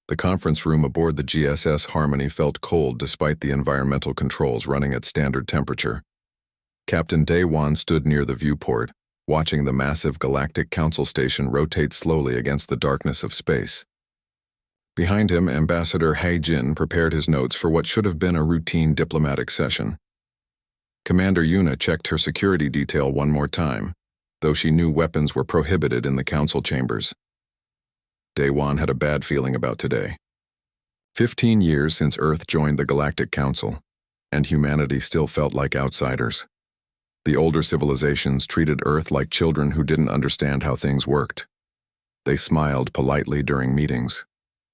The conference room aboard the GSS Harmony felt cold despite the environmental controls running at standard temperature. Captain Daewon stood near the viewport, watching the massive Galactic Council station rotate slowly against the darkness of space. Behind him, Ambassador Hae-jin prepared his notes for what should have been a routine diplomatic session. Commander Yuna checked her security detail one more time, though she knew weapons were prohibited in the council chambers. Daewon had a bad feeling about today. 15 years since Earth joined the Galactic Council, and humanity still felt like outsiders. The older civilizations treated Earth like children who didn't understand how things worked. They smiled politely during meetings,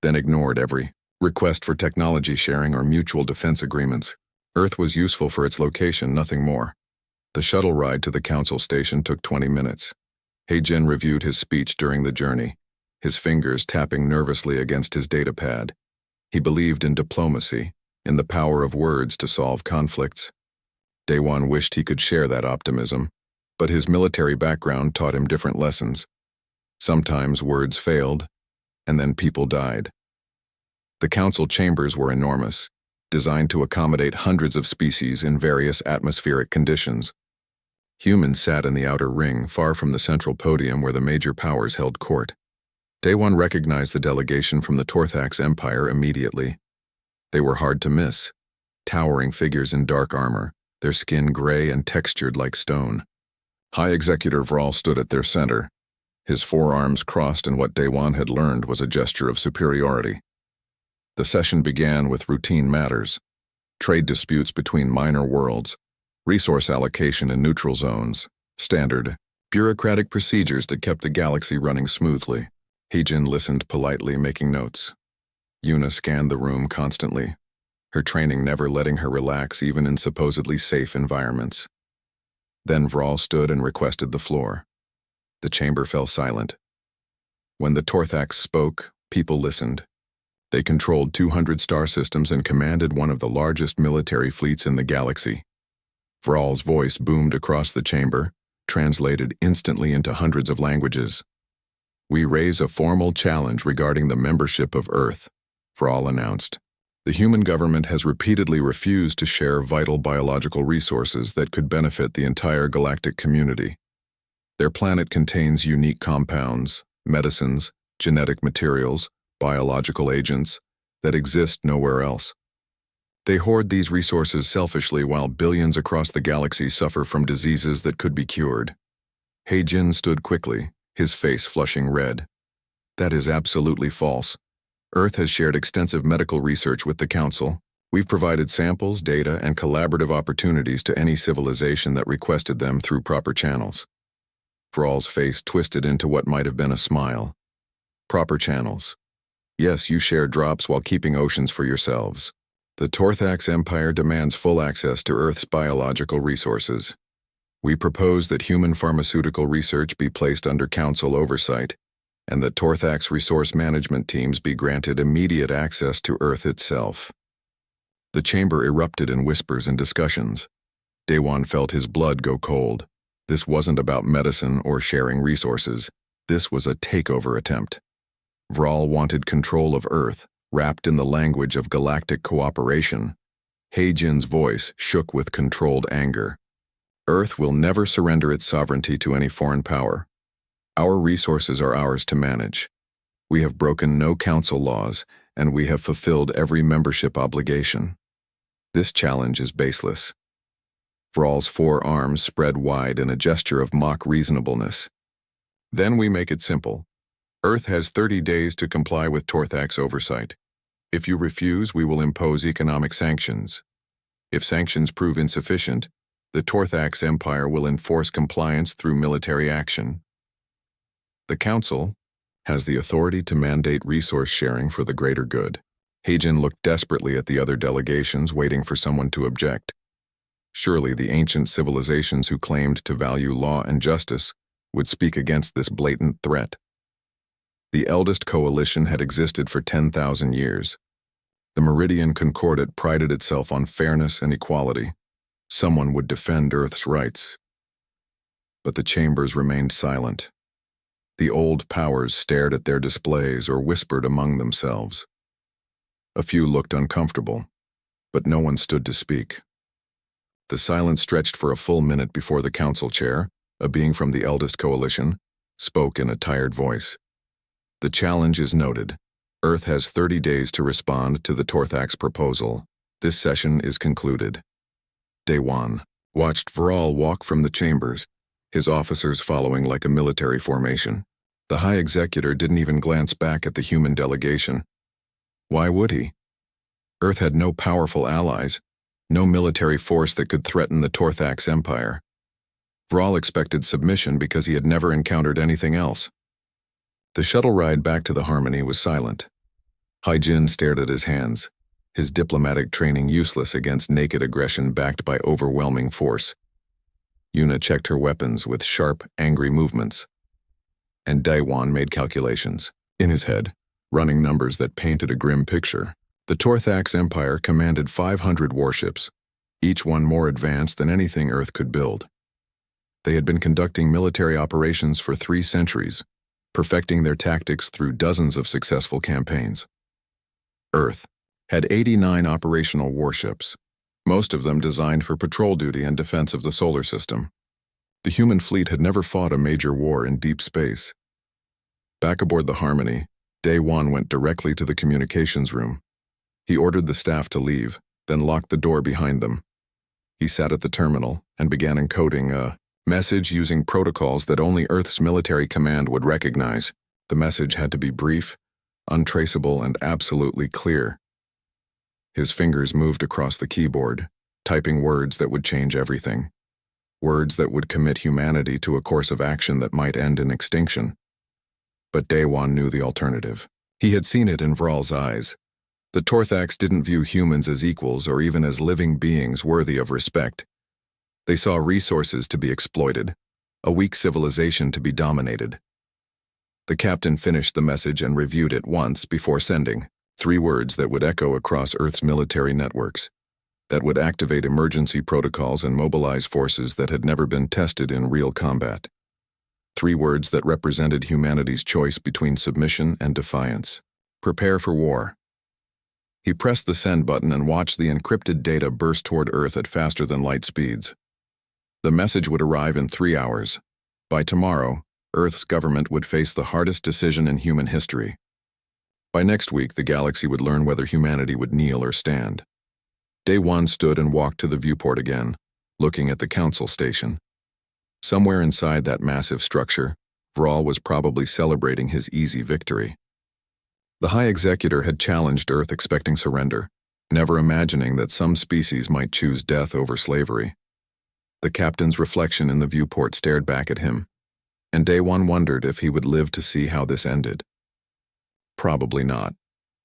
then ignored every request for technology sharing or mutual defense agreements. Earth was useful for its location, nothing more. The shuttle ride to the council station took 20 minutes. Hae-jin reviewed his speech during the journey, his fingers tapping nervously against his datapad. He believed in diplomacy, in the power of words to solve conflicts. Daewon wished he could share that optimism, but his military background taught him different lessons. Sometimes words failed, and then people died. The council chambers were enormous, designed to accommodate hundreds of species in various atmospheric conditions. Humans sat in the outer ring, far from the central podium where the major powers held court. Daewon recognized the delegation from the Torthax Empire immediately. They were hard to miss, towering figures in dark armor, their skin gray and textured like stone. High Executive Vral stood at their center, his forearms crossed in what Daewon had learned was a gesture of superiority. The session began with routine matters, trade disputes between minor worlds, resource allocation in neutral zones, standard, bureaucratic procedures that kept the galaxy running smoothly. Hae-jin listened politely, making notes. Yuna scanned the room constantly, her training never letting her relax even in supposedly safe environments. Then Vral stood and requested the floor. The chamber fell silent. When the Torthax spoke, people listened. They controlled 200 star systems and commanded one of the largest military fleets in the galaxy. Vral's voice boomed across the chamber, translated instantly into hundreds of languages. "We raise a formal challenge regarding the membership of Earth," Vral announced. "The human government has repeatedly refused to share vital biological resources that could benefit the entire galactic community. Their planet contains unique compounds, medicines, genetic materials, biological agents that exist nowhere else. They hoard these resources selfishly while billions across the galaxy suffer from diseases that could be cured." Hae-jin stood quickly, his face flushing red. "That is absolutely false. Earth has shared extensive medical research with the Council. We've provided samples, data, and collaborative opportunities to any civilization that requested them through proper channels." Vral's face twisted into what might have been a smile. "Proper channels. Yes, you share drops while keeping oceans for yourselves. The Torthax Empire demands full access to Earth's biological resources. We propose that human pharmaceutical research be placed under Council oversight, and that Torthax resource management teams be granted immediate access to Earth itself." The chamber erupted in whispers and discussions. Daewon felt his blood go cold. This wasn't about medicine or sharing resources. This was a takeover attempt. Vral wanted control of Earth, wrapped in the language of galactic cooperation. Hae-jin's voice shook with controlled anger. "Earth will never surrender its sovereignty to any foreign power. Our resources are ours to manage. We have broken no council laws, and we have fulfilled every membership obligation. This challenge is baseless." Vral's forearms spread wide in a gesture of mock reasonableness. "Then we make it simple. Earth has 30 days to comply with Torthax oversight. If you refuse, we will impose economic sanctions. If sanctions prove insufficient, the Torthax Empire will enforce compliance through military action. The Council has the authority to mandate resource sharing for the greater good." Hae-jin looked desperately at the other delegations, waiting for someone to object. Surely the ancient civilizations who claimed to value law and justice would speak against this blatant threat. The eldest coalition had existed for 10,000 years. The Meridian Concordat prided itself on fairness and equality. Someone would defend Earth's rights. But the chambers remained silent. The old powers stared at their displays or whispered among themselves. A few looked uncomfortable, but no one stood to speak. The silence stretched for a full minute before the council chair, a being from the eldest coalition, spoke in a tired voice. The challenge is noted. Earth has 30 days to respond to the Torthax proposal. This session is concluded. Day 1. Watched Vral walk from the chambers, his officers following like a military formation. The High Executor didn't even glance back at the human delegation. Why would he? Earth had no powerful allies, no military force that could threaten the Torthax Empire. Vral expected submission because he had never encountered anything else. The shuttle ride back to the Harmony was silent. Hai-Jin stared at his hands, his diplomatic training useless against naked aggression backed by overwhelming force. Yuna checked her weapons with sharp, angry movements. And Daewon made calculations, in his head, running numbers that painted a grim picture. The Torthax Empire commanded 500 warships, each one more advanced than anything Earth could build. They had been conducting military operations for 3 centuries, perfecting their tactics through dozens of successful campaigns. Earth had 89 operational warships, most of them designed for patrol duty and defense of the solar system. The human fleet had never fought a major war in deep space. Back aboard the Harmony, Daewon went directly to the communications room. He ordered the staff to leave, then locked the door behind them. He sat at the terminal and began encoding a message using protocols that only Earth's military command would recognize. The message had to be brief, untraceable, and absolutely clear. His fingers moved across the keyboard, typing words that would change everything. Words that would commit humanity to a course of action that might end in extinction. But Daewon knew the alternative. He had seen it in Vral's eyes. The Torthax didn't view humans as equals or even as living beings worthy of respect. They saw resources to be exploited, a weak civilization to be dominated. The captain finished the message and reviewed it once before sending 3 words that would echo across Earth's military networks, that would activate emergency protocols and mobilize forces that had never been tested in real combat. 3 words that represented humanity's choice between submission and defiance. Prepare for war. He pressed the send button and watched the encrypted data burst toward Earth at faster than light speeds. The message would arrive in 3 hours. By tomorrow, Earth's government would face the hardest decision in human history. By next week, the galaxy would learn whether humanity would kneel or stand. Daewon stood and walked to the viewport again, looking at the council station. Somewhere inside that massive structure, Vral was probably celebrating his easy victory. The High Executor had challenged Earth expecting surrender, never imagining that some species might choose death over slavery. The captain's reflection in the viewport stared back at him, and Daewon wondered if he would live to see how this ended. Probably not,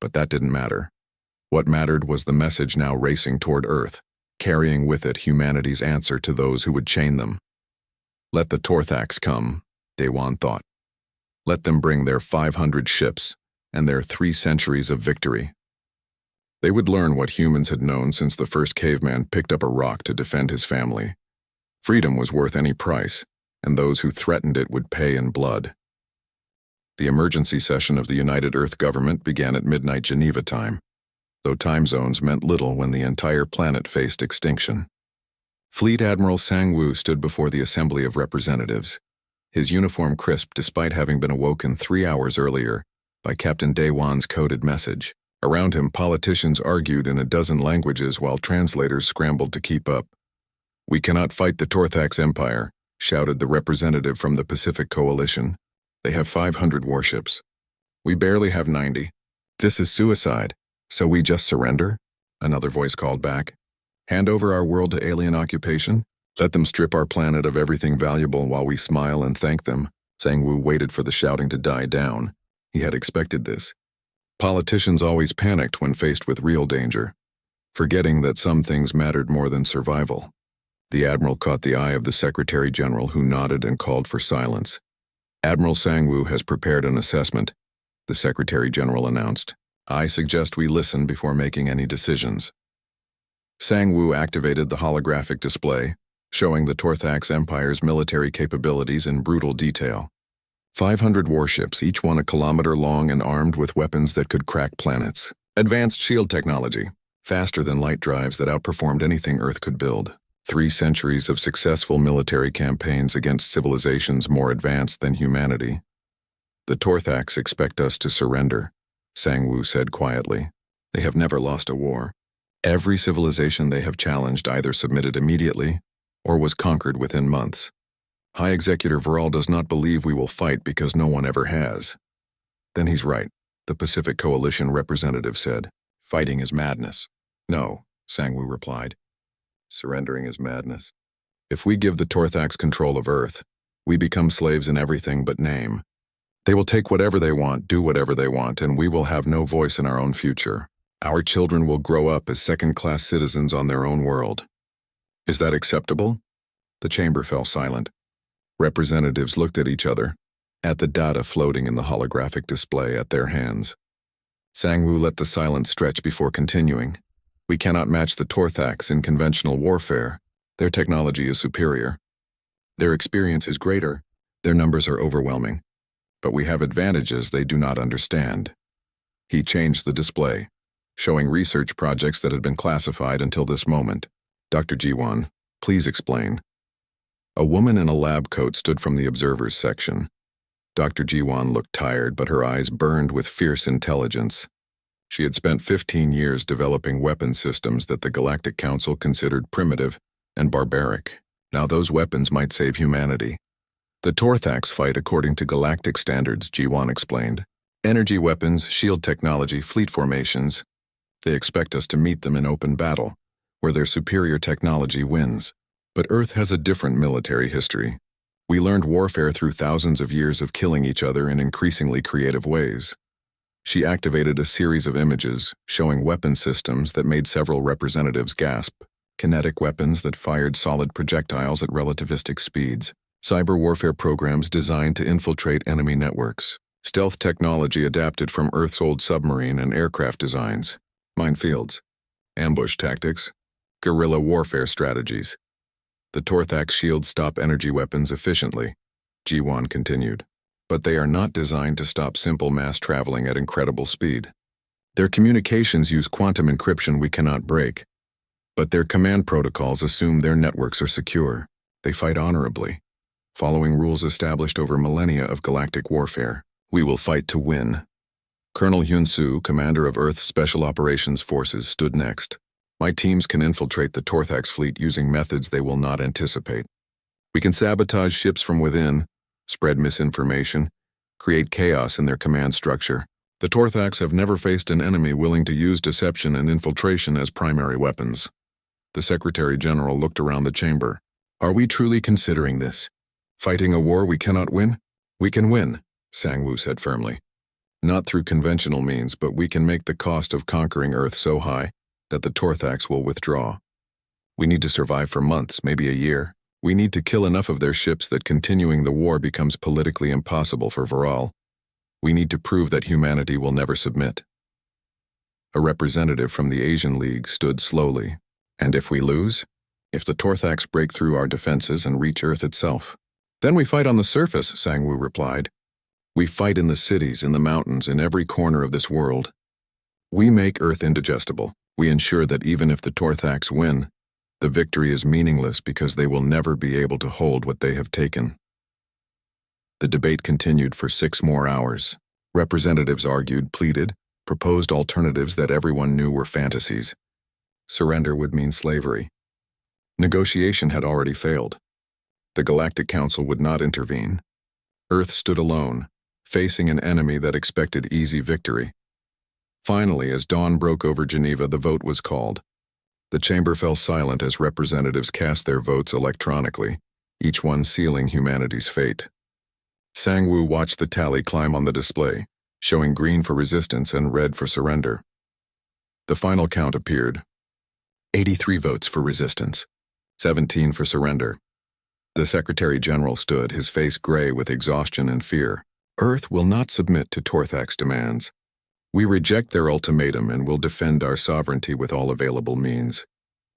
but that didn't matter. What mattered was the message now racing toward Earth, carrying with it humanity's answer to those who would chain them. Let the Torthax come, Daewon thought. Let them bring their 500 ships and their 3 centuries of victory. They would learn what humans had known since the first caveman picked up a rock to defend his family. Freedom was worth any price, and those who threatened it would pay in blood. The emergency session of the United Earth Government began at midnight Geneva time, though time zones meant little when the entire planet faced extinction. Fleet Admiral Sang-Woo stood before the Assembly of Representatives, his uniform crisp despite having been awoken 3 hours earlier by Captain Daewon's coded message. Around him, politicians argued in a dozen languages while translators scrambled to keep up. "We cannot fight the Torthax Empire," shouted the representative from the Pacific Coalition. "They have 500 warships. We barely have 90. This is suicide. So we just surrender?" Another voice called back. "Hand over our world to alien occupation? Let them strip our planet of everything valuable while we smile and thank them." Sang-Woo waited for the shouting to die down. He had expected this. Politicians always panicked when faced with real danger, forgetting that some things mattered more than survival. The Admiral caught the eye of the Secretary General, who nodded and called for silence. "Admiral Sang-Woo has prepared an assessment," the Secretary General announced. "I suggest we listen before making any decisions." Sang-Woo activated the holographic display, showing the Torthax Empire's military capabilities in brutal detail. 500 warships, each one a kilometer long and armed with weapons that could crack planets. Advanced shield technology, faster than light drives that outperformed anything Earth could build. 3 centuries of successful military campaigns against civilizations more advanced than humanity. The Torthax expect us to surrender, Sang-Woo said quietly. They have never lost a war. Every civilization they have challenged either submitted immediately or was conquered within months. High Executive Viral does not believe we will fight because no one ever has. Then he's right, the Pacific Coalition representative said. Fighting is madness. No, Sang-Woo replied. Surrendering is madness. If we give the Torthax control of Earth, we become slaves in everything but name. They will take whatever they want, do whatever they want, and we will have no voice in our own future. Our children will grow up as second-class citizens on their own world. Is that acceptable? The chamber fell silent. Representatives looked at each other, at the data floating in the holographic display at their hands. Sang-Woo let the silence stretch before continuing. We cannot match the Torthax in conventional warfare. Their technology is superior. Their experience is greater. Their numbers are overwhelming. But we have advantages they do not understand. He changed the display, showing research projects that had been classified until this moment. Dr. Ji-won, please explain. A woman in a lab coat stood from the observers section. Dr. Ji-won looked tired, but her eyes burned with fierce intelligence. She had spent 15 years developing weapon systems that the Galactic Council considered primitive and barbaric. Now those weapons might save humanity. The Torthax fight according to galactic standards, Ji-won explained. Energy weapons, shield technology, fleet formations. They expect us to meet them in open battle, where their superior technology wins. But Earth has a different military history. We learned warfare through thousands of years of killing each other in increasingly creative ways. She activated a series of images showing weapon systems that made several representatives gasp. Kinetic weapons that fired solid projectiles at relativistic speeds. Cyber warfare programs designed to infiltrate enemy networks. Stealth technology adapted from Earth's old submarine and aircraft designs. Minefields. Ambush tactics. Guerrilla warfare strategies. The Torthax shields stop energy weapons efficiently, Ji-won continued. But they are not designed to stop simple mass traveling at incredible speed. Their communications use quantum encryption we cannot break. But their command protocols assume their networks are secure. They fight honorably, following rules established over millennia of galactic warfare. We will fight to win. Colonel Hyun-soo, commander of Earth's Special Operations Forces, stood next. My teams can infiltrate the Torthax fleet using methods they will not anticipate. We can sabotage ships from within, spread misinformation, create chaos in their command structure. The Torthax have never faced an enemy willing to use deception and infiltration as primary weapons. The Secretary General looked around the chamber. Are we truly considering this? Fighting a war we cannot win? We can win, Sang-Woo said firmly. Not through conventional means, but we can make the cost of conquering Earth so high that the Torthax will withdraw. We need to survive for months, maybe a year. We need to kill enough of their ships that continuing the war becomes politically impossible for Viral. We need to prove that humanity will never submit. A representative from the Asian League stood slowly. And if we lose? If the Torthax break through our defenses and reach Earth itself? Then we fight on the surface, Sang-Woo replied. We fight in the cities, in the mountains, in every corner of this world. We make Earth indigestible. We ensure that even if the Torthax win, the victory is meaningless because they will never be able to hold what they have taken. The debate continued for 6 more hours. Representatives argued, pleaded, proposed alternatives that everyone knew were fantasies. Surrender would mean slavery. Negotiation had already failed. The Galactic Council would not intervene. Earth stood alone, facing an enemy that expected easy victory. Finally, as dawn broke over Geneva, the vote was called. The chamber fell silent as representatives cast their votes electronically, each one sealing humanity's fate. Sang-Woo watched the tally climb on the display, showing green for resistance and red for surrender. The final count appeared. 83 votes for resistance, 17 for surrender. The Secretary General stood, his face gray with exhaustion and fear. Earth will not submit to Torthax demands. We reject their ultimatum and will defend our sovereignty with all available means.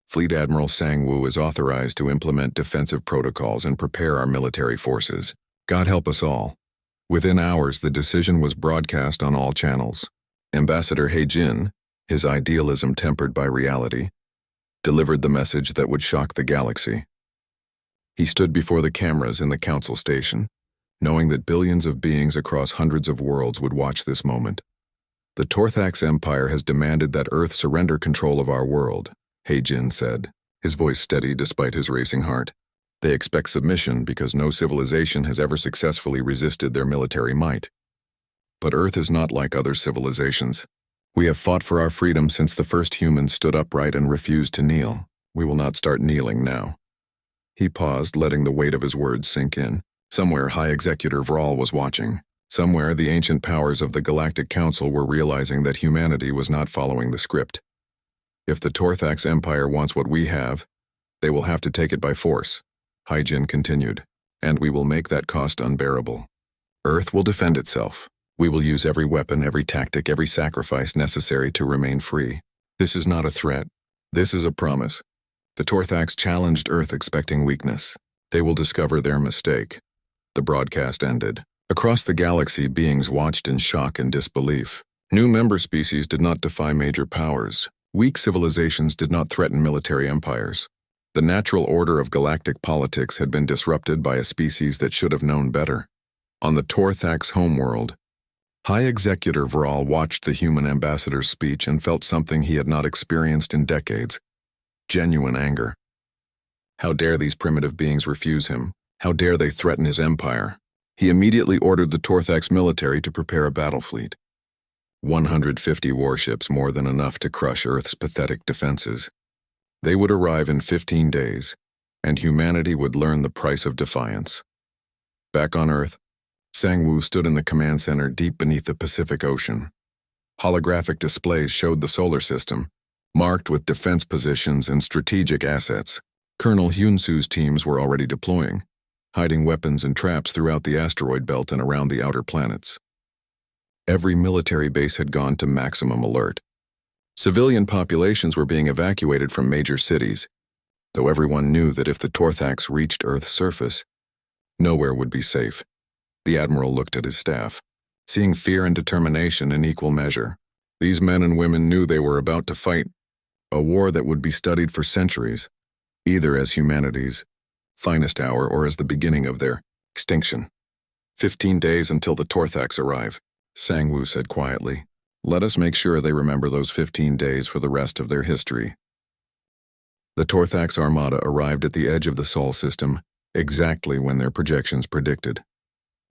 Fleet Admiral Sang-Woo is authorized to implement defensive protocols and prepare our military forces. God help us all. Within hours, the decision was broadcast on all channels. Ambassador He-jin, his idealism tempered by reality, delivered the message that would shock the galaxy. He stood before the cameras in the council station, knowing that billions of beings across hundreds of worlds would watch this moment. The Torthax Empire has demanded that Earth surrender control of our world, Heijin said, his voice steady despite his racing heart. They expect submission because no civilization has ever successfully resisted their military might. But Earth is not like other civilizations. We have fought for our freedom since the first humans stood upright and refused to kneel. We will not start kneeling now. He paused, letting the weight of his words sink in. Somewhere High Executor Vral was watching. Somewhere the ancient powers of the Galactic Council were realizing that humanity was not following the script. If the Torthax Empire wants what we have, they will have to take it by force, Heijin continued, and we will make that cost unbearable. Earth will defend itself. We will use every weapon, every tactic, every sacrifice necessary to remain free. This is not a threat. This is a promise. The Torthax challenged Earth expecting weakness. They will discover their mistake. The broadcast ended. Across the galaxy, beings watched in shock and disbelief. New member species did not defy major powers. Weak civilizations did not threaten military empires. The natural order of galactic politics had been disrupted by a species that should have known better. On the Torthax homeworld, High Executor Vral watched the human ambassador's speech and felt something he had not experienced in decades. Genuine anger. How dare these primitive beings refuse him? How dare they threaten his empire? He immediately ordered the Torthax military to prepare a battle fleet. 150 warships, more than enough to crush Earth's pathetic defenses. They would arrive in 15 days, and humanity would learn the price of defiance. Back on Earth, Sang-Woo stood in the command center deep beneath the Pacific Ocean. Holographic displays showed the solar system, marked with defense positions and strategic assets. Colonel Hyun-Soo's teams were already deploying, hiding weapons and traps throughout the asteroid belt and around the outer planets. Every military base had gone to maximum alert. Civilian populations were being evacuated from major cities, though everyone knew that if the Torthax reached Earth's surface, nowhere would be safe. The Admiral looked at his staff, seeing fear and determination in equal measure. These men and women knew they were about to fight a war that would be studied for centuries, either as humanity's finest hour or as the beginning of their extinction. 15 days until the Torthax arrive, Sang-Woo said quietly. Let us make sure they remember those 15 days for the rest of their history. The Torthax armada arrived at the edge of the Sol system, exactly when their projections predicted.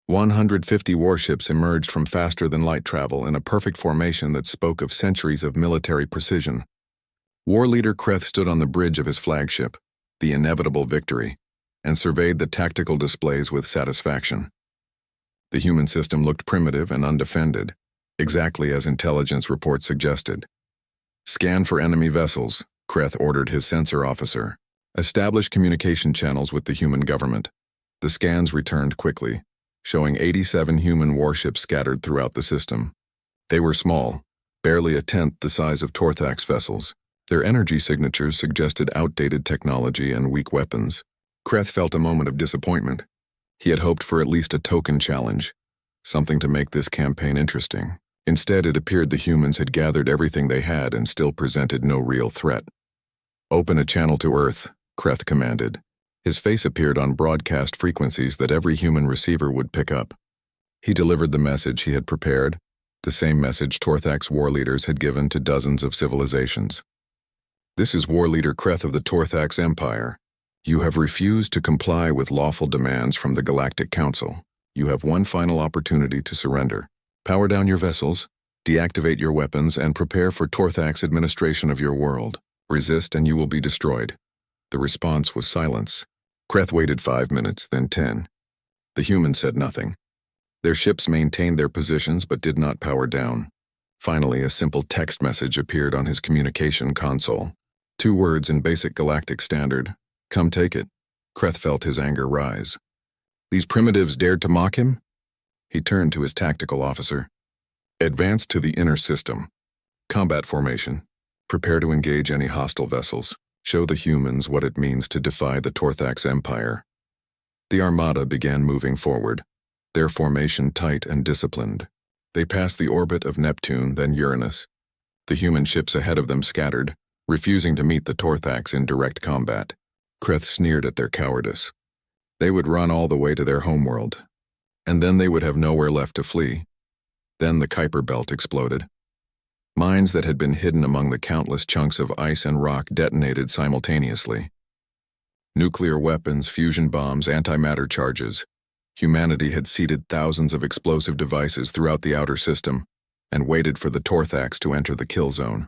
150 warships emerged from faster-than-light travel in a perfect formation that spoke of centuries of military precision. War leader Kreth stood on the bridge of his flagship, the inevitable Victory, and surveyed the tactical displays with satisfaction. The human system looked primitive and undefended, exactly as intelligence reports suggested. Scan for enemy vessels, Kreth ordered his sensor officer. Establish communication channels with the human government. The scans returned quickly, showing 87 human warships scattered throughout the system. They were small, barely a tenth the size of Torthax vessels. Their energy signatures suggested outdated technology and weak weapons. Kreth felt a moment of disappointment. He had hoped for at least a token challenge, something to make this campaign interesting. Instead, it appeared the humans had gathered everything they had and still presented no real threat. Open a channel to Earth, Kreth commanded. His face appeared on broadcast frequencies that every human receiver would pick up. He delivered the message he had prepared, the same message Torthax war leaders had given to dozens of civilizations. This is War Leader Kreth of the Torthax Empire. You have refused to comply with lawful demands from the Galactic Council. You have one final opportunity to surrender. Power down your vessels, deactivate your weapons, and prepare for Torthax administration of your world. Resist and you will be destroyed. The response was silence. Kreth waited 5 minutes, then 10. The humans said nothing. Their ships maintained their positions but did not power down. Finally, a simple text message appeared on his communication console. 2 words in basic galactic standard. Come take it. Kreth felt his anger rise. These primitives dared to mock him? He turned to his tactical officer. Advance to the inner system. Combat formation. Prepare to engage any hostile vessels. Show the humans what it means to defy the Torthax Empire. The armada began moving forward, their formation tight and disciplined. They passed the orbit of Neptune, then Uranus. The human ships ahead of them scattered, refusing to meet the Torthax in direct combat. Kreth sneered at their cowardice. They would run all the way to their homeworld, and then they would have nowhere left to flee. Then the Kuiper Belt exploded. Mines that had been hidden among the countless chunks of ice and rock detonated simultaneously. Nuclear weapons, fusion bombs, antimatter charges. Humanity had seeded thousands of explosive devices throughout the outer system and waited for the Torthax to enter the kill zone.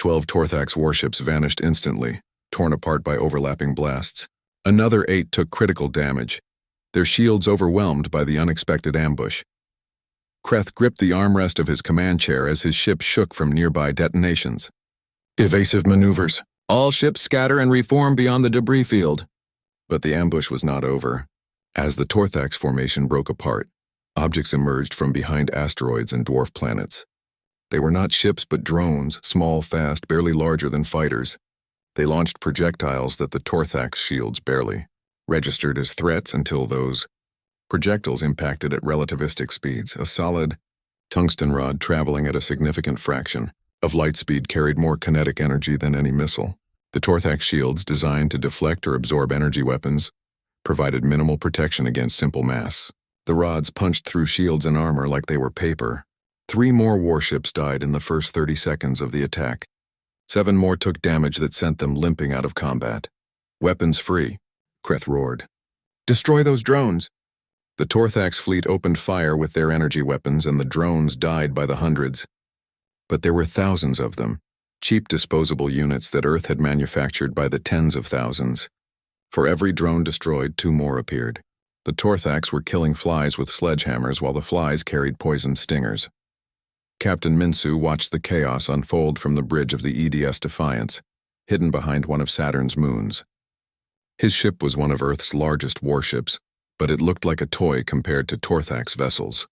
12 Torthax warships vanished instantly, torn apart by overlapping blasts. Another 8 took critical damage, their shields overwhelmed by the unexpected ambush. Kreth gripped the armrest of his command chair as his ship shook from nearby detonations. Evasive maneuvers. All ships scatter and reform beyond the debris field. But the ambush was not over. As the Torthax formation broke apart, objects emerged from behind asteroids and dwarf planets. They were not ships but drones, small, fast, barely larger than fighters. They launched projectiles that the Torthax shields barely registered as threats until those projectiles impacted at relativistic speeds. A solid tungsten rod traveling at a significant fraction of light speed carried more kinetic energy than any missile. The Torthax shields, designed to deflect or absorb energy weapons, provided minimal protection against simple mass. The rods punched through shields and armor like they were paper. 3 more warships died in the first 30 seconds of the attack. 7 more took damage that sent them limping out of combat. Weapons free, Kreth roared. Destroy those drones! The Torthax fleet opened fire with their energy weapons and the drones died by the hundreds. But there were thousands of them, cheap disposable units that Earth had manufactured by the tens of thousands. For every drone destroyed, 2 more appeared. The Torthax were killing flies with sledgehammers while the flies carried poisoned stingers. Captain Minsu watched the chaos unfold from the bridge of the EDS Defiance, hidden behind one of Saturn's moons. His ship was one of Earth's largest warships, but it looked like a toy compared to Torthax vessels.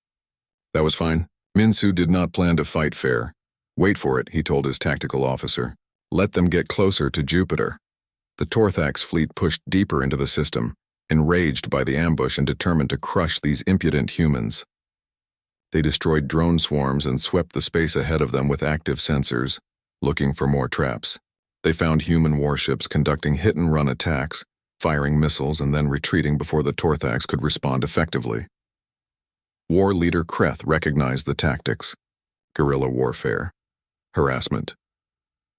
That was fine. Minsu did not plan to fight fair. Wait for it, he told his tactical officer. Let them get closer to Jupiter. The Torthax fleet pushed deeper into the system, enraged by the ambush and determined to crush these impudent humans. They destroyed drone swarms and swept the space ahead of them with active sensors, looking for more traps. They found human warships conducting hit-and-run attacks, firing missiles and then retreating before the Torthax could respond effectively. War leader Kreth recognized the tactics. Guerrilla warfare. Harassment.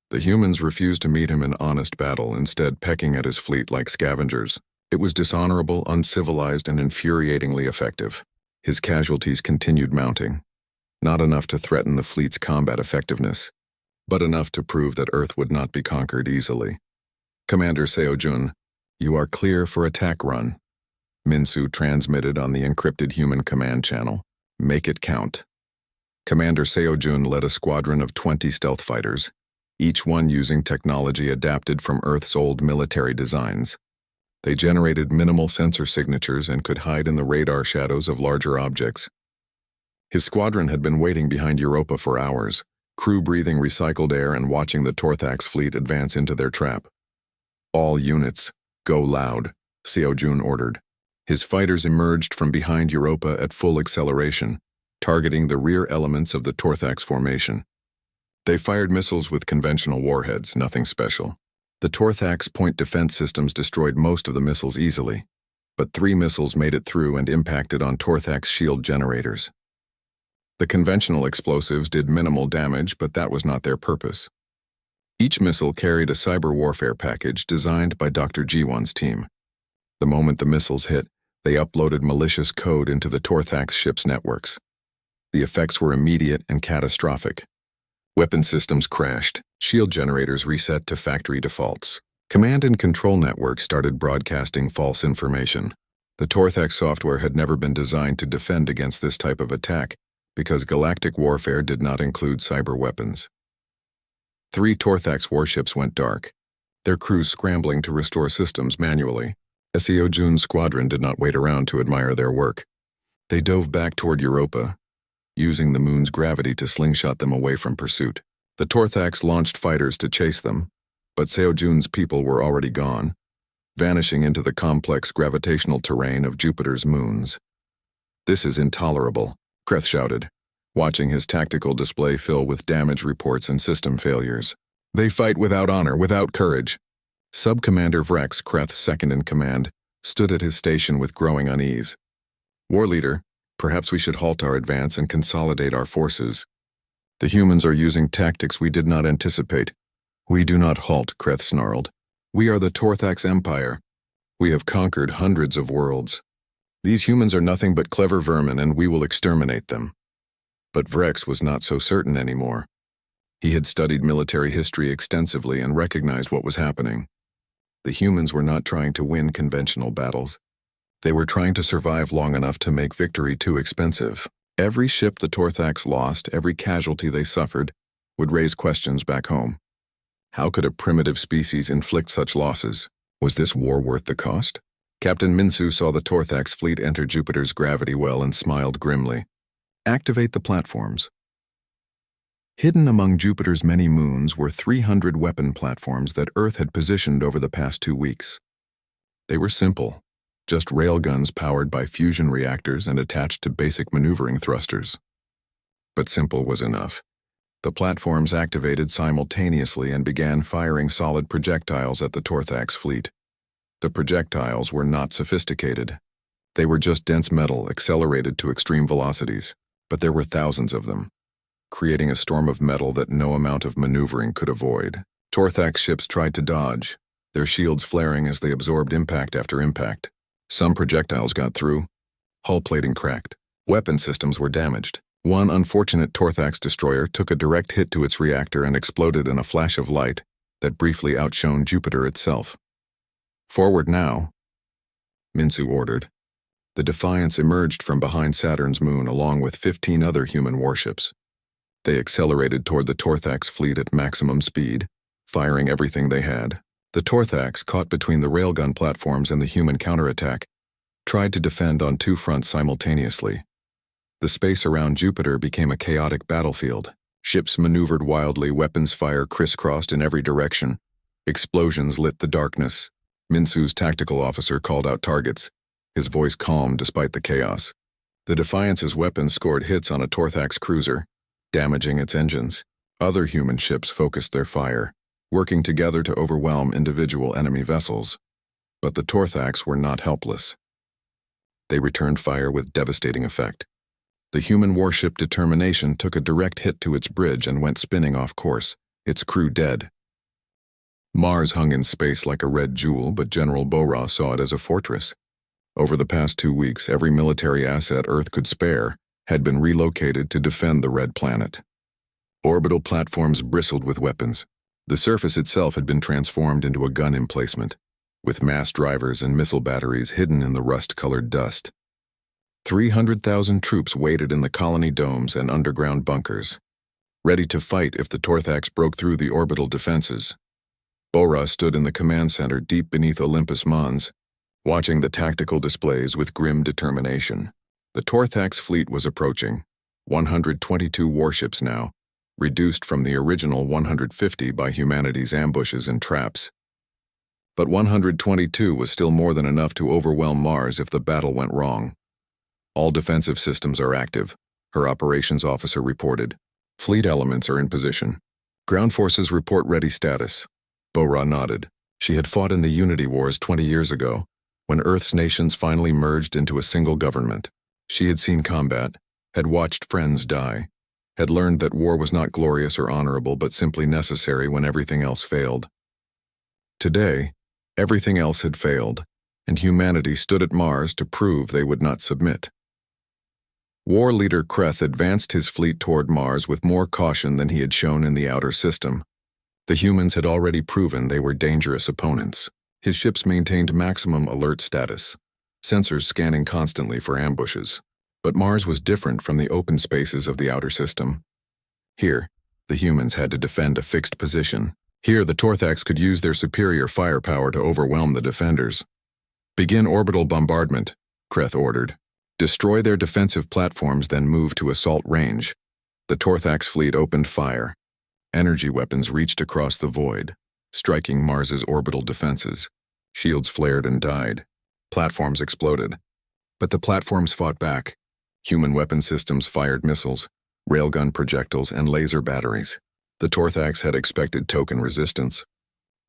The humans refused to meet him in honest battle, instead pecking at his fleet like scavengers. It was dishonorable, uncivilized, and infuriatingly effective. His casualties continued mounting. Not enough to threaten the fleet's combat effectiveness, but enough to prove that Earth would not be conquered easily. Commander Seojun, you are clear for attack run. Minsu transmitted on the encrypted human command channel. Make it count. Commander Seojun led a squadron of 20 stealth fighters, each one using technology adapted from Earth's old military designs. They generated minimal sensor signatures and could hide in the radar shadows of larger objects. His squadron had been waiting behind Europa for hours, crew breathing recycled air and watching the Torthax fleet advance into their trap. All units, go loud, Seojun ordered. His fighters emerged from behind Europa at full acceleration, targeting the rear elements of the Torthax formation. They fired missiles with conventional warheads, nothing special. The Torthax point defense systems destroyed most of the missiles easily, but 3 missiles made it through and impacted on Torthax shield generators. The conventional explosives did minimal damage, but that was not their purpose. Each missile carried a cyber warfare package designed by Dr. Jiwon's team. The moment the missiles hit, they uploaded malicious code into the Torthax ship's networks. The effects were immediate and catastrophic. Weapon systems crashed, shield generators reset to factory defaults. Command and control networks started broadcasting false information. The Torthax software had never been designed to defend against this type of attack because galactic warfare did not include cyber weapons. 3 Torthax warships went dark, their crews scrambling to restore systems manually. Seojun's squadron did not wait around to admire their work. They dove back toward Europa, using the moon's gravity to slingshot them away from pursuit. The Torthax launched fighters to chase them, but Seojun's people were already gone, vanishing into the complex gravitational terrain of Jupiter's moons. This is intolerable, Kreth shouted. watching his tactical display fill with damage reports and system failures. They fight without honor, without courage. Sub-Commander Vrex, Kreth's second in command, stood at his station with growing unease. War leader, perhaps we should halt our advance and consolidate our forces. The humans are using tactics we did not anticipate. We do not halt, Kreth snarled. We are the Torthax Empire. We have conquered hundreds of worlds. These humans are nothing but clever vermin, and we will exterminate them. But Vrex was not so certain anymore. He had studied military history extensively and recognized what was happening. The humans were not trying to win conventional battles. They were trying to survive long enough to make victory too expensive. Every ship the Torthax lost, every casualty they suffered, would raise questions back home. How could a primitive species inflict such losses? Was this war worth the cost? Captain Minsu saw the Torthax fleet enter Jupiter's gravity well and smiled grimly. Activate the platforms. Hidden among Jupiter's many moons were 300 weapon platforms that Earth had positioned over the past 2 weeks. They were simple, just railguns powered by fusion reactors and attached to basic maneuvering thrusters. But simple was enough. The platforms activated simultaneously and began firing solid projectiles at the Torthax fleet. The projectiles were not sophisticated. They were just dense metal accelerated to extreme velocities, but there were thousands of them, creating a storm of metal that no amount of maneuvering could avoid. Torthax ships tried to dodge, their shields flaring as they absorbed impact after impact. Some projectiles got through. Hull plating cracked. Weapon systems were damaged. One unfortunate Torthax destroyer took a direct hit to its reactor and exploded in a flash of light that briefly outshone Jupiter itself. Forward now, Minsu ordered. The Defiance emerged from behind Saturn's moon along with 15 other human warships. They accelerated toward the Torthax fleet at maximum speed, firing everything they had. The Torthax, caught between the railgun platforms and the human counterattack, tried to defend on 2 fronts simultaneously. The space around Jupiter became a chaotic battlefield. Ships maneuvered wildly, weapons fire crisscrossed in every direction. Explosions lit the darkness. Minsu's tactical officer called out targets, his voice calm despite the chaos. The Defiance's weapons scored hits on a Torthax cruiser, damaging its engines. Other human ships focused their fire, working together to overwhelm individual enemy vessels. But the Torthax were not helpless. They returned fire with devastating effect. The human warship Determination took a direct hit to its bridge and went spinning off course, its crew dead. Mars hung in space like a red jewel, but General Bora saw it as a fortress. Over the past 2 weeks, every military asset Earth could spare had been relocated to defend the red planet. Orbital platforms bristled with weapons. The surface itself had been transformed into a gun emplacement, with mass drivers and missile batteries hidden in the rust-colored dust. 300,000 troops waited in the colony domes and underground bunkers, ready to fight if the Torthax broke through the orbital defenses. Bora stood in the command center deep beneath Olympus Mons, watching the tactical displays with grim determination. The Torthax fleet was approaching, 122 warships now, reduced from the original 150 by humanity's ambushes and traps. But 122 was still more than enough to overwhelm Mars if the battle went wrong. All defensive systems are active, her operations officer reported. Fleet elements are in position. Ground forces report ready status. Bora nodded. She had fought in the Unity Wars 20 years ago, when Earth's nations finally merged into a single government. She had seen combat, had watched friends die, had learned that war was not glorious or honorable but simply necessary when everything else failed. Today, everything else had failed, and humanity stood at Mars to prove they would not submit. War leader Kreth advanced his fleet toward Mars with more caution than he had shown in the outer system. The humans had already proven they were dangerous opponents. His ships maintained maximum alert status, sensors scanning constantly for ambushes. But Mars was different from the open spaces of the outer system. Here, the humans had to defend a fixed position. Here, the Torthax could use their superior firepower to overwhelm the defenders. Begin orbital bombardment, Kreth ordered. Destroy their defensive platforms, then move to assault range. The Torthax fleet opened fire. Energy weapons reached across the void, striking Mars's orbital defenses. Shields flared and died. Platforms exploded. But the platforms fought back. Human weapon systems fired missiles. railgun projectiles, and laser batteries. The Torthax had expected token resistance.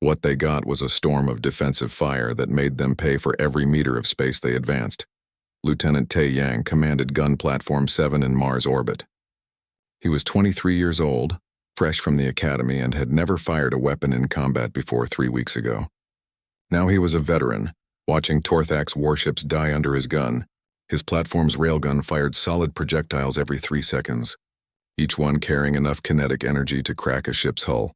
What they got was a storm of defensive fire that made them pay for every meter of space they advanced. Lieutenant Tae Yang commanded Gun Platform 7 in Mars orbit. He was 23 years old, fresh from the academy, and had never fired a weapon in combat before 3 weeks ago. Now he was a veteran, watching Torthax warships die under his gun. His platform's railgun fired solid projectiles every 3 seconds, each one carrying enough kinetic energy to crack a ship's hull.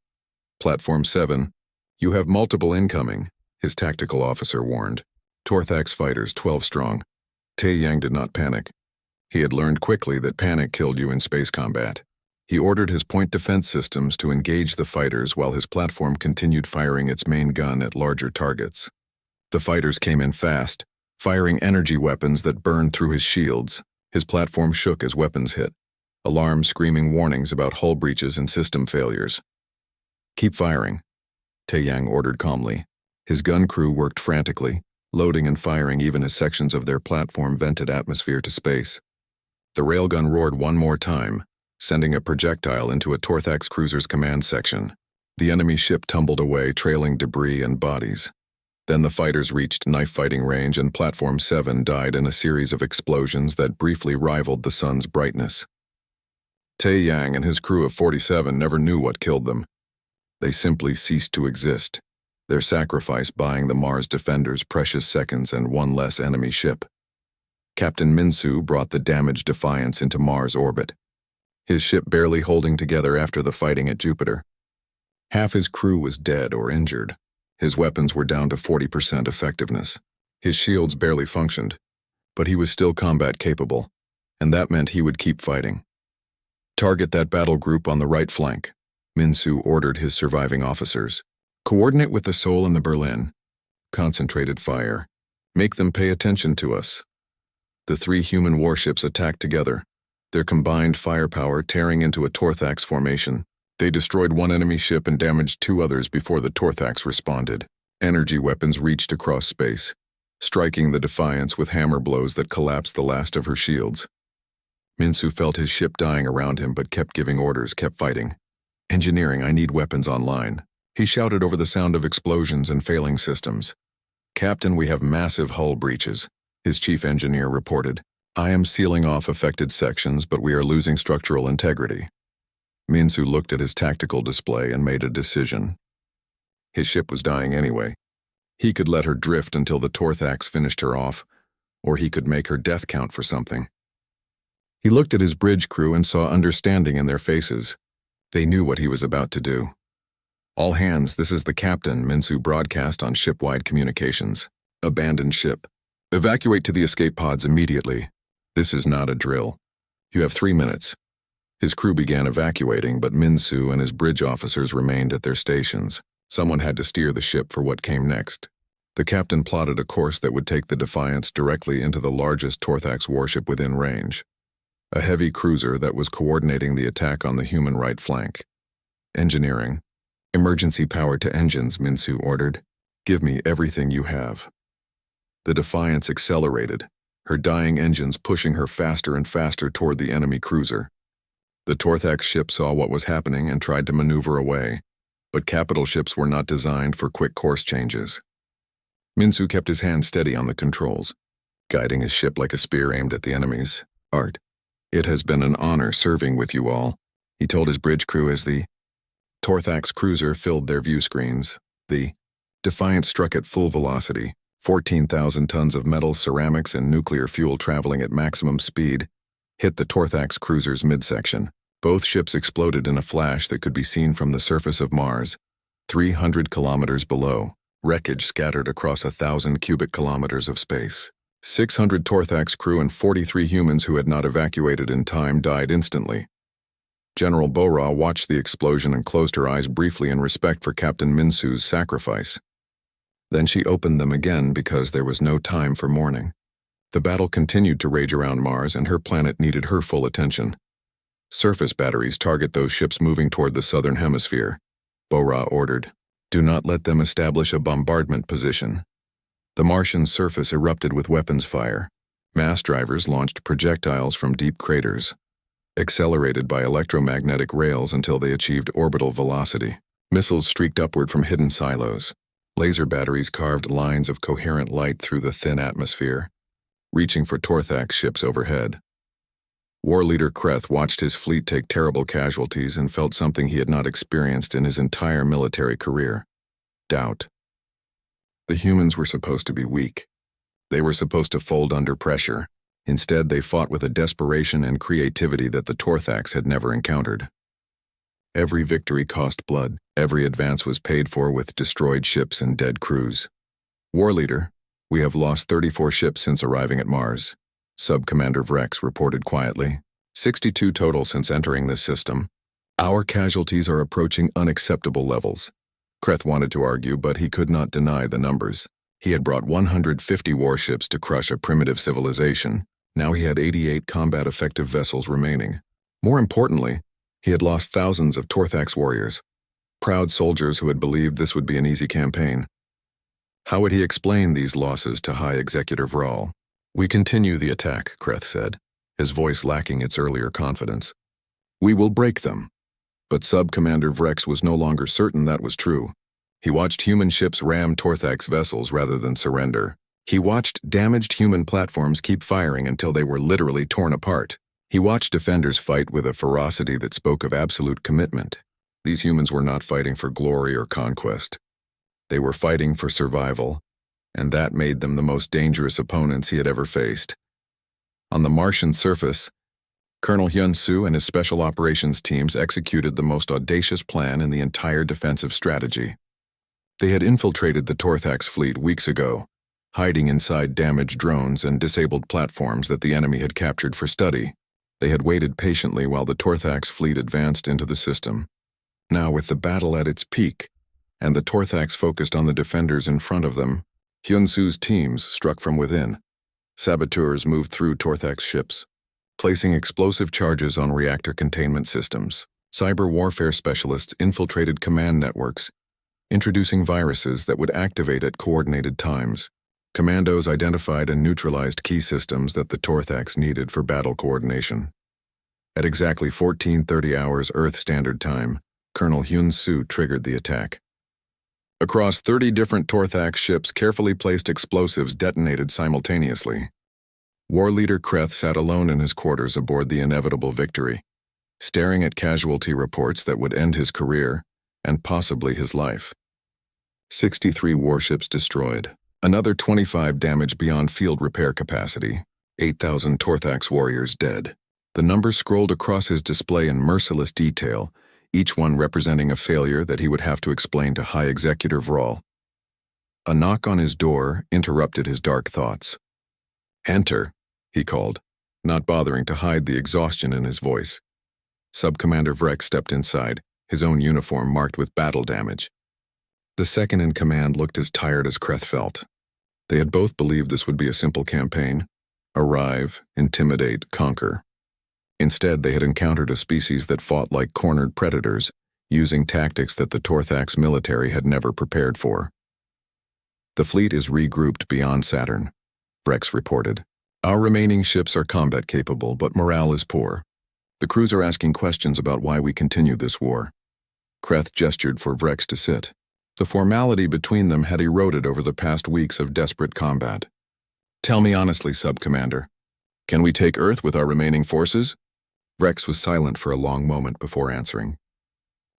Platform 7, "You have multiple incoming," his tactical officer warned. Torthax fighters 12 strong. Tae Yang did not panic. He had learned quickly that panic killed you in space combat. He ordered his point defense systems to engage the fighters while his platform continued firing its main gun at larger targets. The fighters came in fast, firing energy weapons that burned through his shields. His platform shook as weapons hit, alarms screaming warnings about hull breaches and system failures. "Keep firing," Tae Yang ordered calmly. His gun crew worked frantically, loading and firing even as sections of their platform vented atmosphere to space. The railgun roared one more time, sending a projectile into a Torthax cruiser's command section. The enemy ship tumbled away, trailing debris and bodies. Then the fighters reached knife-fighting range, and Platform 7 died in a series of explosions that briefly rivaled the sun's brightness. Tae Yang and his crew of 47 never knew what killed them. They simply ceased to exist, their sacrifice buying the Mars defenders precious seconds and one less enemy ship. Captain Min-soo brought the damaged Defiance into Mars orbit, his ship barely holding together after the fighting at Jupiter. Half his crew was dead or injured. His weapons were down to 40% effectiveness. His shields barely functioned, but he was still combat capable, and that meant he would keep fighting. "Target that battle group on the right flank," Min-soo ordered his surviving officers. "Coordinate with the Seoul and the Berlin. Concentrated fire. Make them pay attention to us." The 3 human warships attacked together, their combined firepower tearing into a Torthax formation. They destroyed 1 enemy ship and damaged 2 others before the Torthax responded. Energy weapons reached across space, striking the Defiance with hammer blows that collapsed the last of her shields. Min-soo felt his ship dying around him but kept giving orders, kept fighting. "Engineering, I need weapons online," he shouted over the sound of explosions and failing systems. "Captain, we have massive hull breaches," his chief engineer reported. "I am sealing off affected sections, but we are losing structural integrity." Min-soo looked at his tactical display and made a decision. His ship was dying anyway. He could let her drift until the Torthax finished her off, or he could make her death count for something. He looked at his bridge crew and saw understanding in their faces. They knew what he was about to do. "All hands, this is the captain," Min-soo broadcast on ship-wide communications. "Abandoned ship. Evacuate to the escape pods immediately. This is not a drill. You have 3 minutes." His crew began evacuating, but Min-soo and his bridge officers remained at their stations. Someone had to steer the ship for what came next. The captain plotted a course that would take the Defiance directly into the largest Torthax warship within range, a heavy cruiser that was coordinating the attack on the human right flank. "Engineering. Emergency power to engines," Min-soo ordered. "Give me everything you have." The Defiance accelerated, her dying engines pushing her faster and faster toward the enemy cruiser. The Torthax ship saw what was happening and tried to maneuver away, but capital ships were not designed for quick course changes. Min-soo kept his hand steady on the controls, guiding his ship like a spear aimed at the enemies. "Art, it has been an honor serving with you all," he told his bridge crew as the Torthax cruiser filled their view screens. The Defiance struck at full velocity, 14,000 tons of metal, ceramics, and nuclear fuel traveling at maximum speed, hit the Torthax cruiser's midsection. Both ships exploded in a flash that could be seen from the surface of Mars, 300 kilometers below. Wreckage scattered across 1,000 cubic kilometers of space. 600 Torthax crew and 43 humans who had not evacuated in time died instantly. General Bo-ra watched the explosion and closed her eyes briefly in respect for Captain Min-soo's sacrifice. Then she opened them again because there was no time for mourning. The battle continued to rage around Mars, and her planet needed her full attention. "Surface batteries target those ships moving toward the southern hemisphere," Bo-ra ordered. "Do not let them establish a bombardment position." The Martian surface erupted with weapons fire. Mass drivers launched projectiles from deep craters. accelerated by electromagnetic rails until they achieved orbital velocity. Missiles streaked upward from hidden silos. Laser batteries carved lines of coherent light through the thin atmosphere, reaching for Torthax ships overhead. War leader Kreth watched his fleet take terrible casualties and felt something he had not experienced in his entire military career: doubt. The humans were supposed to be weak. They were supposed to fold under pressure. Instead, they fought with a desperation and creativity that the Torthax had never encountered. Every victory cost blood. Every advance was paid for with destroyed ships and dead crews. War leader, we have lost 34 ships since arriving at Mars. Sub-Commander Vrex reported quietly. 62 total since entering this system. Our casualties are approaching unacceptable levels. Kreth wanted to argue, but he could not deny the numbers. He had brought 150 warships to crush a primitive civilization. Now he had 88 combat-effective vessels remaining. More importantly, he had lost thousands of Torthax warriors, proud soldiers who had believed this would be an easy campaign. How would he explain these losses to High Executive Rawl? We continue the attack, Kreth said, his voice lacking its earlier confidence. We will break them. But Sub-Commander Vrex was no longer certain that was true. He watched human ships ram Torthax vessels rather than surrender. He watched damaged human platforms keep firing until they were literally torn apart. He watched defenders fight with a ferocity that spoke of absolute commitment. These humans were not fighting for glory or conquest. They were fighting for survival, and that made them the most dangerous opponents he had ever faced. On the Martian surface, Colonel Hyun-Soo and his special operations teams executed the most audacious plan in the entire defensive strategy. They had infiltrated the Torthax fleet weeks ago, hiding inside damaged drones and disabled platforms that the enemy had captured for study. They had waited patiently while the Torthax fleet advanced into the system. Now, with the battle at its peak, and the Torthax focused on the defenders in front of them, Hyun-Soo's teams struck from within. Saboteurs moved through Torthax ships, placing explosive charges on reactor containment systems. Cyber warfare specialists infiltrated command networks, introducing viruses that would activate at coordinated times. Commandos identified and neutralized key systems that the Torthax needed for battle coordination. At exactly 14:30 hours Earth Standard Time, Colonel Hyun-Soo triggered the attack. Across 30 different Torthax ships, carefully placed explosives detonated simultaneously. War leader Kreth sat alone in his quarters aboard the inevitable Victory, staring at casualty reports that would end his career, and possibly his life. 63 warships destroyed. Another 25 damaged beyond field repair capacity. 8,000 Torthax warriors dead. The numbers scrolled across his display in merciless detail, each one representing a failure that he would have to explain to High Executive Rawl. A knock on his door interrupted his dark thoughts. "Enter," he called, not bothering to hide the exhaustion in his voice. Sub-Commander Vrex stepped inside, his own uniform marked with battle damage. The second-in-command looked as tired as Kreth felt. They had both believed this would be a simple campaign: arrive, intimidate, conquer. Instead, they had encountered a species that fought like cornered predators, using tactics that the Torthax military had never prepared for. "The fleet is regrouped beyond Saturn," Vrex reported. "Our remaining ships are combat capable, but morale is poor. The crews are asking questions about why we continue this war." Kreth gestured for Vrex to sit. The formality between them had eroded over the past weeks of desperate combat. "Tell me honestly, Sub-Commander, can we take Earth with our remaining forces?" Vrex was silent for a long moment before answering.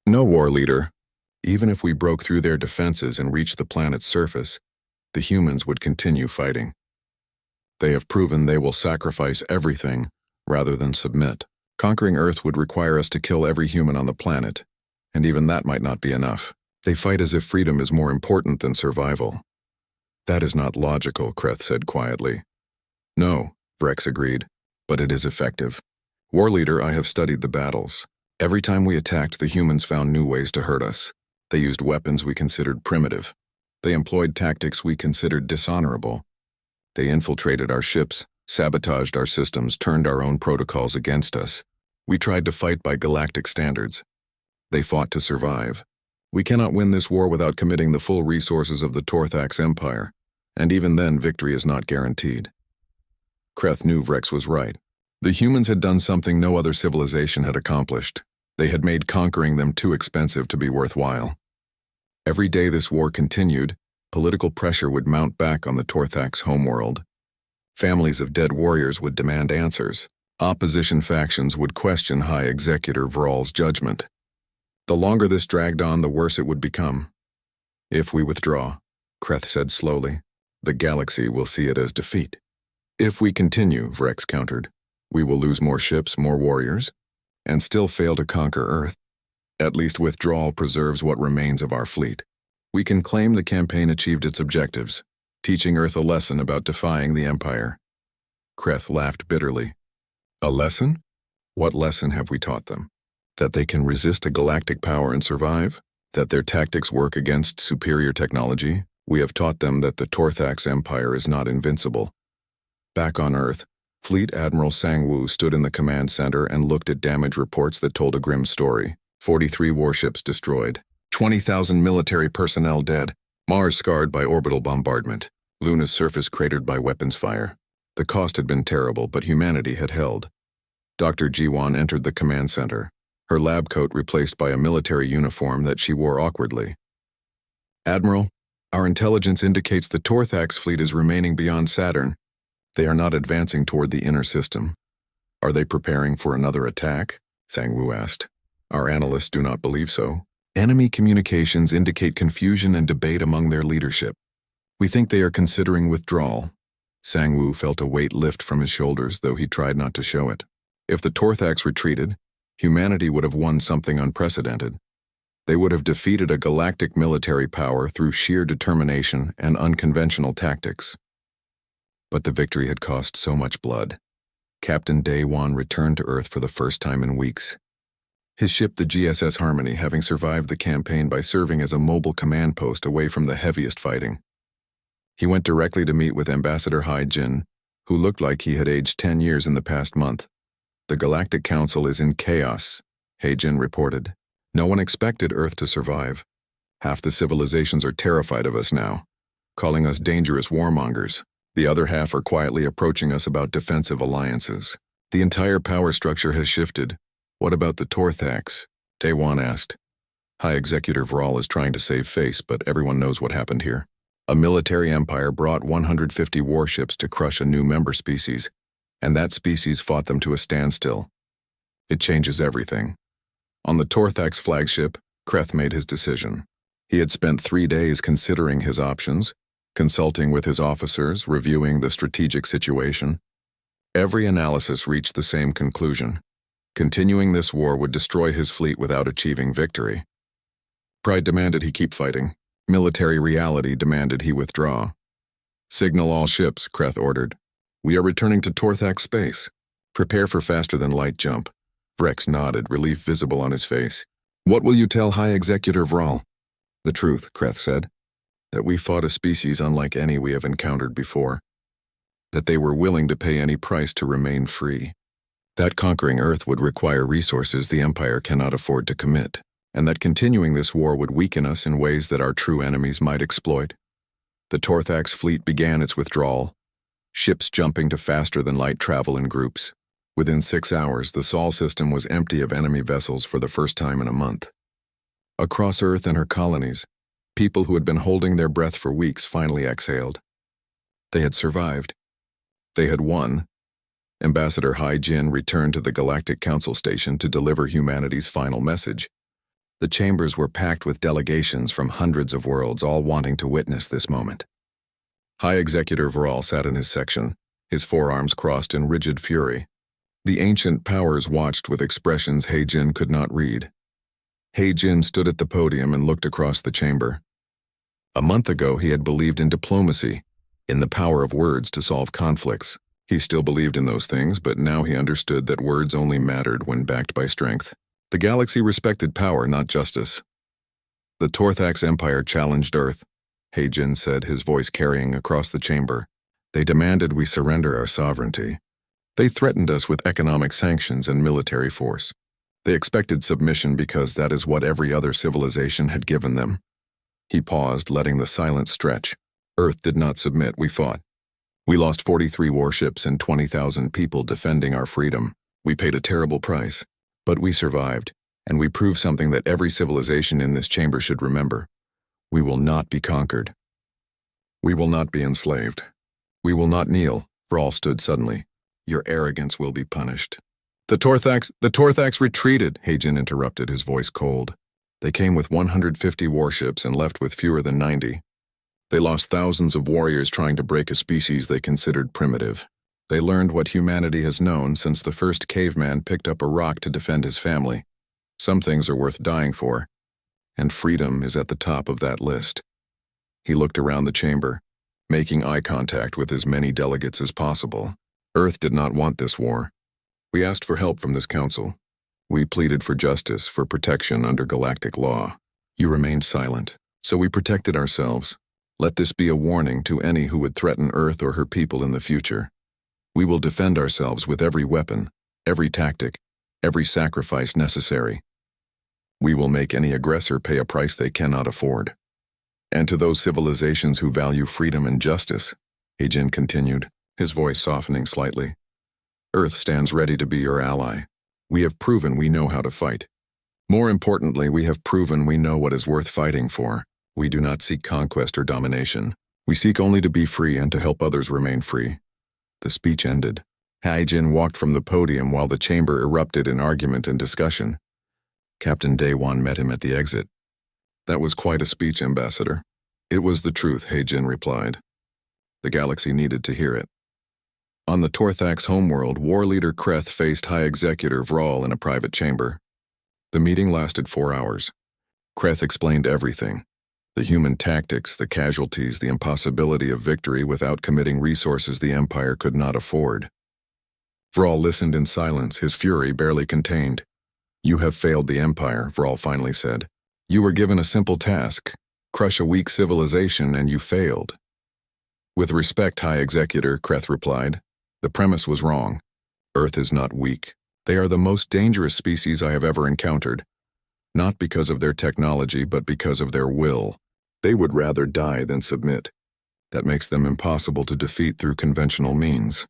"No, War Leader. Even if we broke through their defenses and reached the planet's surface, the humans would continue fighting. They have proven they will sacrifice everything rather than submit. Conquering Earth would require us to kill every human on the planet, and even that might not be enough. They fight as if freedom is more important than survival." "That is not logical," Kreth said quietly. "No," Vrex agreed, "but it is effective. War Leader, I have studied the battles. Every time we attacked, the humans found new ways to hurt us. They used weapons we considered primitive. They employed tactics we considered dishonorable. They infiltrated our ships, sabotaged our systems, turned our own protocols against us. We tried to fight by galactic standards. They fought to survive. We cannot win this war without committing the full resources of the Torthax Empire, and even then victory is not guaranteed." Kreth knew Vrex was right. The humans had done something no other civilization had accomplished. They had made conquering them too expensive to be worthwhile. Every day this war continued, political pressure would mount back on the Torthax homeworld. Families of dead warriors would demand answers. Opposition factions would question High Executor Vral's judgment. The longer this dragged on, the worse it would become. If we withdraw, Kreth said slowly, the galaxy will see it as defeat. If we continue, Vrex countered, we will lose more ships, more warriors, and still fail to conquer Earth. At least withdrawal preserves what remains of our fleet. We can claim the campaign achieved its objectives, teaching Earth a lesson about defying the Empire. Kreth laughed bitterly. A lesson? What lesson have we taught them? That they can resist a galactic power and survive? That their tactics work against superior technology? We have taught them that the Torthax Empire is not invincible. Back on Earth, Fleet Admiral Sang-Woo stood in the command center and looked at damage reports that told a grim story. 43 warships destroyed. 20,000 military personnel dead. Mars scarred by orbital bombardment. Luna's surface cratered by weapons fire. The cost had been terrible, but humanity had held. Dr. Jiwon entered the command center, her lab coat replaced by a military uniform that she wore awkwardly. Admiral, our intelligence indicates the Torthax fleet is remaining beyond Saturn. They are not advancing toward the inner system. Are they preparing for another attack? Sang-Woo asked. Our analysts do not believe so. Enemy communications indicate confusion and debate among their leadership. We think they are considering withdrawal. Sang-Woo felt a weight lift from his shoulders, though he tried not to show it. If the Torthax retreated, humanity would have won something unprecedented. They would have defeated a galactic military power through sheer determination and unconventional tactics. But the victory had cost so much blood. Captain Daewon returned to Earth for the first time in weeks. His ship, the GSS Harmony, having survived the campaign by serving as a mobile command post away from the heaviest fighting. He went directly to meet with Ambassador Hai Jin, who looked like he had aged 10 years in the past month. The Galactic Council is in chaos, Hai Jin reported. No one expected Earth to survive. Half the civilizations are terrified of us now, calling us dangerous warmongers. The other half are quietly approaching us about defensive alliances. The entire power structure has shifted. What about the Torthax? Daewon asked. High Executor Vral is trying to save face, but everyone knows what happened here. A military empire brought 150 warships to crush a new member species, and that species fought them to a standstill. It changes everything. On the Torthax flagship, Kreth made his decision. He had spent 3 days considering his options, consulting with his officers, reviewing the strategic situation. Every analysis reached the same conclusion. Continuing this war would destroy his fleet without achieving victory. Pride demanded he keep fighting. Military reality demanded he withdraw. Signal all ships, Kreth ordered. We are returning to Torthax space. Prepare for faster-than-light jump. Vrex nodded, relief visible on his face. What will you tell High Executor Vral? The truth, Kreth said. That we fought a species unlike any we have encountered before. That they were willing to pay any price to remain free. That conquering Earth would require resources the Empire cannot afford to commit, and that continuing this war would weaken us in ways that our true enemies might exploit. The Torthax fleet began its withdrawal, ships jumping to faster-than-light travel in groups. Within 6 hours, the Sol system was empty of enemy vessels for the first time in a month. Across Earth and her colonies, people who had been holding their breath for weeks finally exhaled. They had survived. They had won. Ambassador Hai Jin returned to the Galactic Council station to deliver humanity's final message. The chambers were packed with delegations from hundreds of worlds, all wanting to witness this moment. High Executor Vral sat in his section, his forearms crossed in rigid fury. The ancient powers watched with expressions Hai Jin could not read. Hai Jin stood at the podium and looked across the chamber. A month ago, he had believed in diplomacy, in the power of words to solve conflicts. He still believed in those things, but now he understood that words only mattered when backed by strength. The galaxy respected power, not justice. The Torthax Empire challenged Earth, Hai Jin said, his voice carrying across the chamber. They demanded we surrender our sovereignty. They threatened us with economic sanctions and military force. They expected submission because that is what every other civilization had given them. He paused, letting the silence stretch. Earth did not submit, we fought. We lost 43 warships and 20,000 people defending our freedom. We paid a terrible price, but we survived, and we proved something that every civilization in this chamber should remember. We will not be conquered. We will not be enslaved. We will not kneel. Vrall stood suddenly. Your arrogance will be punished. The Torthax retreated, Heijin interrupted, his voice cold. They came with 150 warships and left with fewer than 90. They lost thousands of warriors trying to break a species they considered primitive. They learned what humanity has known since the first caveman picked up a rock to defend his family. Some things are worth dying for, and freedom is at the top of that list. He looked around the chamber, making eye contact with as many delegates as possible. Earth did not want this war. We asked for help from this council. We pleaded for justice, for protection under galactic law. You remained silent, so we protected ourselves. Let this be a warning to any who would threaten Earth or her people in the future. We will defend ourselves with every weapon, every tactic, every sacrifice necessary. We will make any aggressor pay a price they cannot afford. And to those civilizations who value freedom and justice, Heijin continued, his voice softening slightly, Earth stands ready to be your ally. We have proven we know how to fight. More importantly, we have proven we know what is worth fighting for. We do not seek conquest or domination. We seek only to be free and to help others remain free. The speech ended. Heijin walked from the podium while the chamber erupted in argument and discussion. Captain Daewon met him at the exit. That was quite a speech, Ambassador. It was the truth, Heijin replied. The galaxy needed to hear it. On the Torthax homeworld, war leader Kreth faced High Executor Vrall in a private chamber. The meeting lasted 4 hours. Kreth explained everything. The human tactics, the casualties, the impossibility of victory without committing resources the Empire could not afford. Vrall listened in silence, his fury barely contained. You have failed the Empire, Vrall finally said. You were given a simple task, crush a weak civilization, and you failed. With respect, High Executor, Kreth replied. The premise was wrong. Earth is not weak. They are the most dangerous species I have ever encountered. Not because of their technology, but because of their will. They would rather die than submit. That makes them impossible to defeat through conventional means.